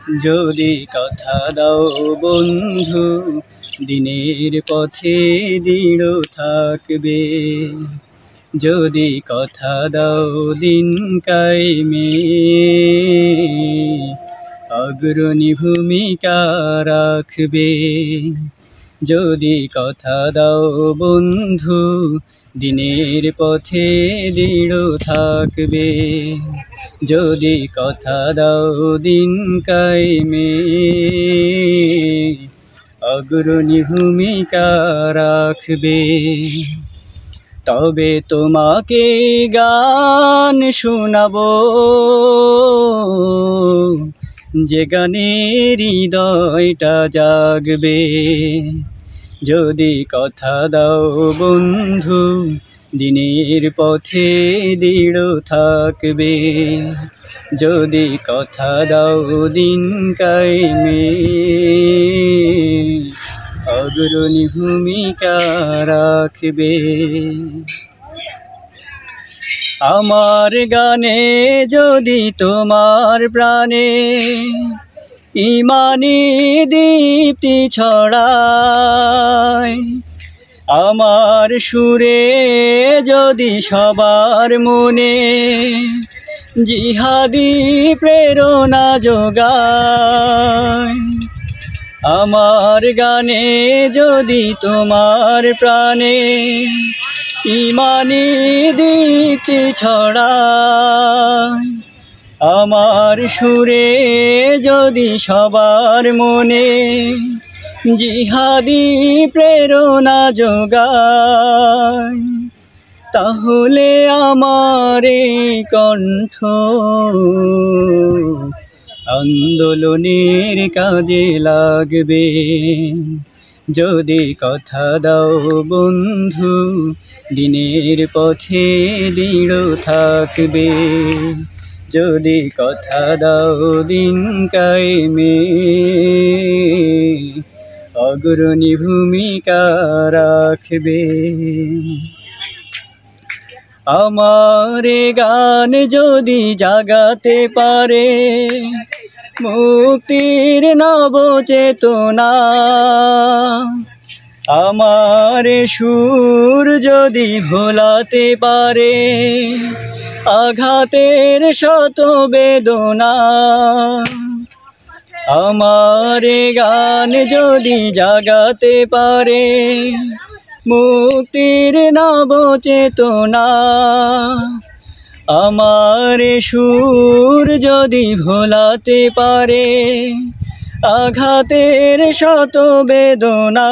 যদি কথা দাও বন্ধু দিনের পথে দৃঢ় থাকবে, যদি কথা দাও দিন কায়েমে অগ্রণী ভূমিকা রাখবে, যদি কথা দাও বন্ধু দিনের পথে দৃঢ় থাকবে, যদি কথা দাও দিন কায়েমে অগ্রণী ভূমিকা রাখবে। তবে তোমাকে গান শোনাবো, যে গানে হৃদয়টা জাগবে, যদি কথা দাও বন্ধু দিনের পথে দৃঢ় থাকবে, যদি কথা দাও দিন কায়েমে অগ্রণী ভূমিকা রাখবে। আমার গানে যদি তোমার প্রাণে ঈমানি দীপ্তি ছড়ায়, আমার সুরে যদি সবার মনে জিহাদি প্রেরণা যোগায়, আমার গানে যদি তোমার প্রাণে ঈমানি দীপ্তি ছড়ায়, আমার সুরে যদি সবার মনে জিহাদি প্রেরণা যোগায়, তাহলে আমার কণ্ঠ আন্দোলনের কাজে লাগবে, যদি কথা দাও বন্ধু দিনের পথে দৃঢ় থাকবে, যদি কথা দাও দিন কায়েমে অগ্রণী ভূমিকা রাখবে। আমার গান যদি জাগাতে পারে মুক্তির নব চেতনা, আমার সুর যদি ভোলাতে পারে আঘাতের শত বেদনা, আমার গান যদি জাগাতে পারে মুক্তির নব চেতনা, আমার সুর যদি ভোলাতে পারে আঘাতের শত বেদনা,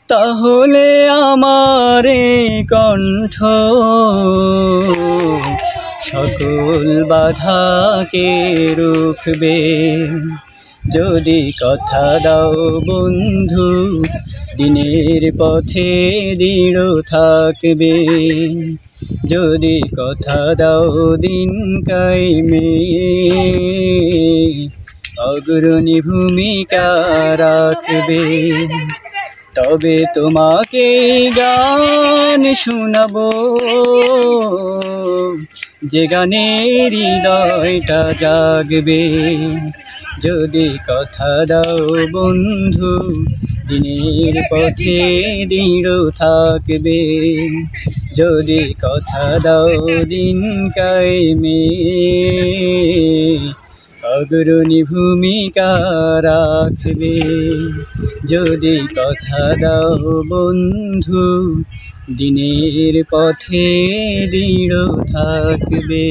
তাহলে আমার কণ্ঠ সকল বাধাকে রুখবে, যদি কথা দাও বন্ধু দিনের পথে দৃঢ় থাকবে, যদি কথা দাও দিন কায়েমে অগ্রণী ভূমিকা রাখবে। তবে তোমাকে গান শোনাবো, যে গানে হৃদয়টা জাগবে, যদি কথা দাও বন্ধু দিনের পথে দৃঢ় থাকবে, যদি কথা দাও দিন কায়েমে অগ্রণী ভূমিকা রাখবে, যদি কথা দাও বন্ধু দিনের পথে দৃঢ় থাকবে।